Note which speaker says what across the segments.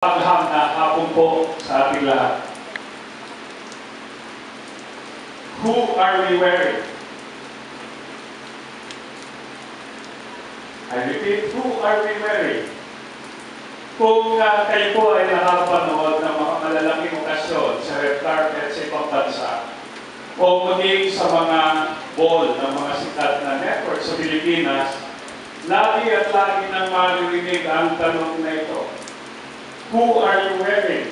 Speaker 1: Pagham na hapon po sa ating lahat. Who are we wearing? I repeat, who are we wearing? Kung kayo po ay nakapanood ng mga malalaking okasyon sa red carpet sa ibang bansa, o maging sa mga ball ng mga sikat na network sa Pilipinas, lagi at lagi nang maririnig ang tanong na ito. Who are you wearing?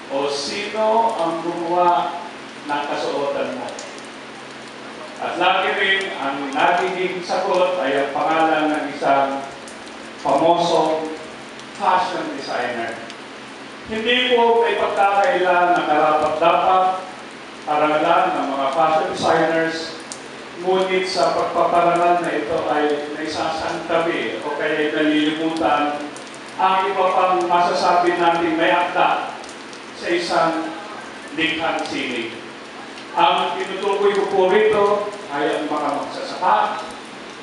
Speaker 1: O sino ang gumawa ng kasuotan mo? At lagi rin ang nagiging sagot ay ang pangalan ng isang famosong fashion designer. Hindi po may pagkakailan na karapat-dapat parangalan ng mga fashion designers, ngunit sa pagpaparangal na ito ay naisasantabi o kaya nalilimutan ang iba pang masasabi natin may akda sa isang likhang sining. Ang tinutukoy ko po rito ay ang mga magsasaka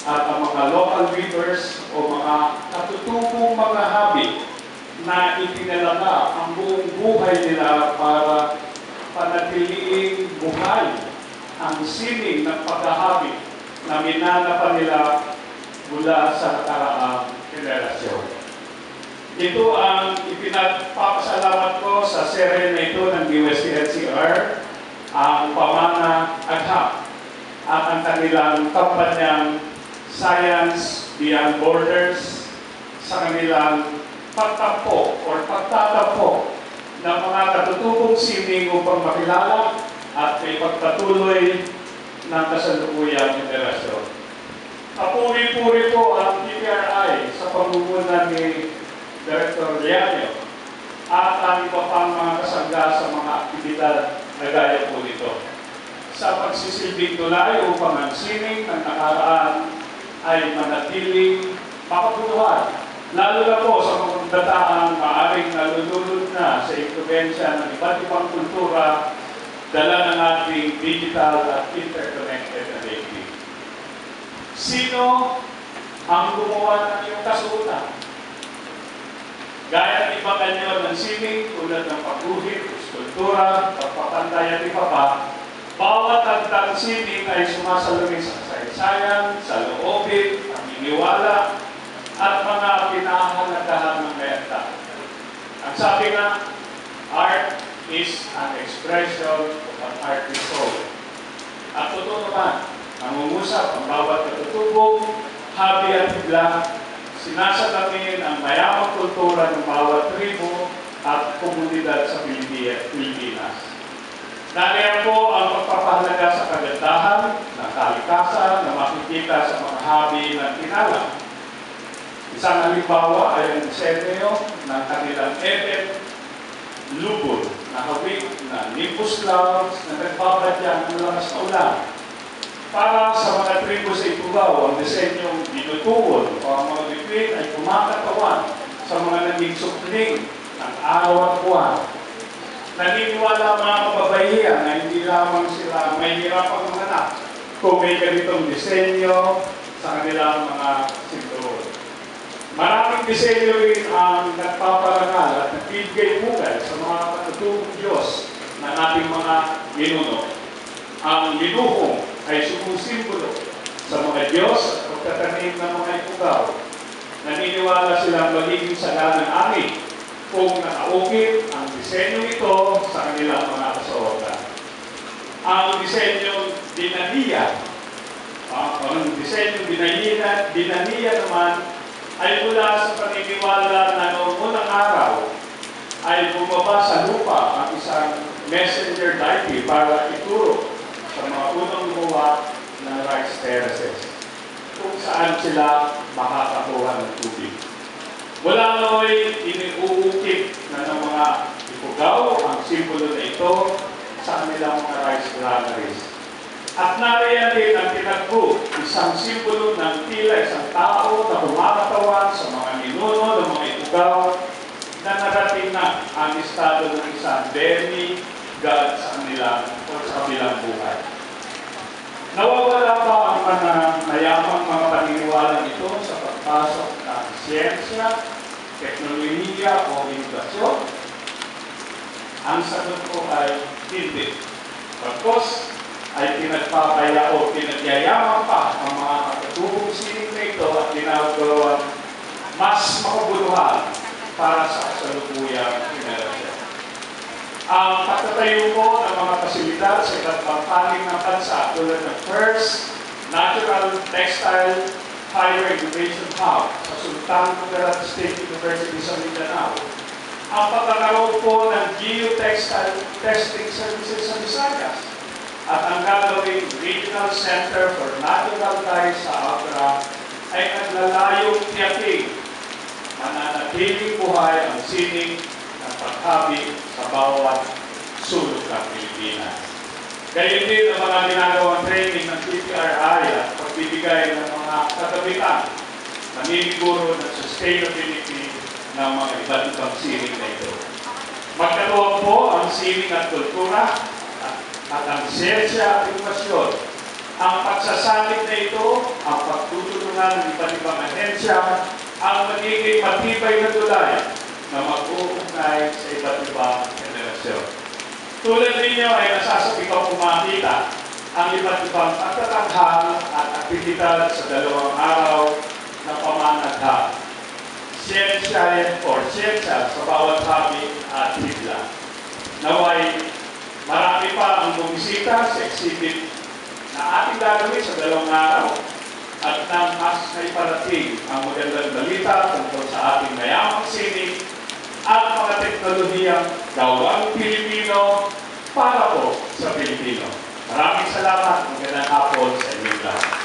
Speaker 1: at ang mga local weavers o mga katutubong mga hobby na itinalaga ang buong buhay nila para panatiliing buhay ang sining ng paghahabi na minana pa nila mula sa nakaraang henerasyon. Ito ang ipinagpapasalamat ko sa serye na ito ng UST-NCR, ang Pamana Agham at ang kanilang kampanyang Science Beyond Borders sa kanilang pagtampo o pagtatampo ng mga katutubong sining upang makilala at may pagpatuloy ng kasalukuyang henerasyon. Papuri-puri po ang PPRI sa pamumuno ni Director Lianio at ang iba pang mga kasangga sa mga aktibidad na gaya po nito sa pagsisilbing tulay upang ang sining ng nakaraan ay manatiling makabuluhan, lalo na po sa mga dataang maaaring nalulunod na sa impluwensya ng iba't ibang kultura dala ng ating digital at interconnected na daigdig. Sino ang gumawa ng iyong kasuotan? Gaya ng ibang anyo ng sining tulad ng pagguhit, skulptura, pagpapantay at iba pa, bawat agdang sining ay sumasalamin sa kasaysayan, sa loobin, paginiwala, at mga pinahahalagahan ng mayagda. Ang sabi nga, art is an expression of an artist's soul. At totoo naman, nangungusap ang bawat katutubong, habi at bigla, sinasalamin ang mayamang kultura ng bawat tribo at komunidad sa Pilipinas. Nariyan po ang pagpapahalaga sa kagandahan ng kalikasan na makikita sa mga habi ng tinalang. Isang halimbawa ay ang disenyo ng kanilang Eden Lubon na hawig na nimbus clouds na nagbabadyang ng lakas na ulan. Para sa mga tribo sa Ifugao, ang disenyong binutuon o ang mga bituin ay kumakatawan sa mga naging sukling ng araw at buwan. Naniniwala mga kababaihan na hindi lamang sila may hirapang manganak kung may ganitong disenyo sa kanilang mga sinturon. Maraming disenyo rin ang nagpaparangal at nagbibigay bugal sa mga katutubong Diyos ng ating mga ninuno. Ang linuhong ay sumusimbolo sa mga Diyos at pagtatanim ng mga Ifugao. Naniniwala silang magiging saganang ani kung nakaukit ang disenyo ito sa kanilang mga kasuotan. Ang disenyong dinaniya, dinaniya naman ay mula sa paniniwala na noong unang araw ay bumaba sa lupa ang isang messenger deity para ituro sa mga unang gumawa ng rice terraces kung saan sila makakakuha ng tubig. Mula nooy iniuukit na ng mga Ifugao ang simbolo na ito sa kanilang mga rice granaries. At nariyan din ang tinagpo, isang simbolo ng tila isang tao na kumakatawan sa mga ninuno ng mga Ifugao na narating na ang estado ng isang demigod sa kanilang o sa kabilang buhay. Nawawala ba ang mga mayamang mga paniniwala nito sa pagpasok ng siyensya teknolohiya o edukasyon? Ang sagot ko ay hindi. Pagkos ay pinagpapaya o pinagyayaman pa ang mga katutubong sining na ito at ginagawa mas makabuluhan para sa kasalukuyang henerasyon. Ang pagtatayo po ng mga pasilidad sa ikatpangpaling ng bansa tulad ng First Natural Textile Fiber Innovation Hub sa Sultan Kudarat State University sa Mindanao, ang pagkakaroon po ng Geotextile Testing Services sa Visayas at ang gagawing Regional Center for Natural Dyes sa Abra ay naglalayong tiyaking mananatiling buhay ang sining ng paghabi sa bawat sulok ng Pilipinas. Gayon din ang mga ginagawang training ng TPRI at pagbibigay ng mga kagabitan na niniguro ng sustainability ng mga iba't ibang sining na ito. Magkatuwang po ang sining at kultura at ang siyensya at edukasyon. Ang pagsasalit na ito, ang pagtutulungan ng iba't ibang ahensya, ang magiging matibay na tulay na mag-uugnay sa iba't ibang henerasyon. Tulad ninyo ay nasasabi ko pumakita ang iba't ibang pagtatanghal at aktibidad sa 2 araw na pamanagha. Siyensya or siyensya sa bawat habi at higla. Naway, marami pa ang bumisita sa exhibit na ating gagawin sa 2 araw at nang mas may parating ang magandang balita tungkol sa ating mayamang sining at mga teknolohiyang gawang Pilipino para po sa Pilipino. Maraming salamat. Magandang hapon sa inyo lahat.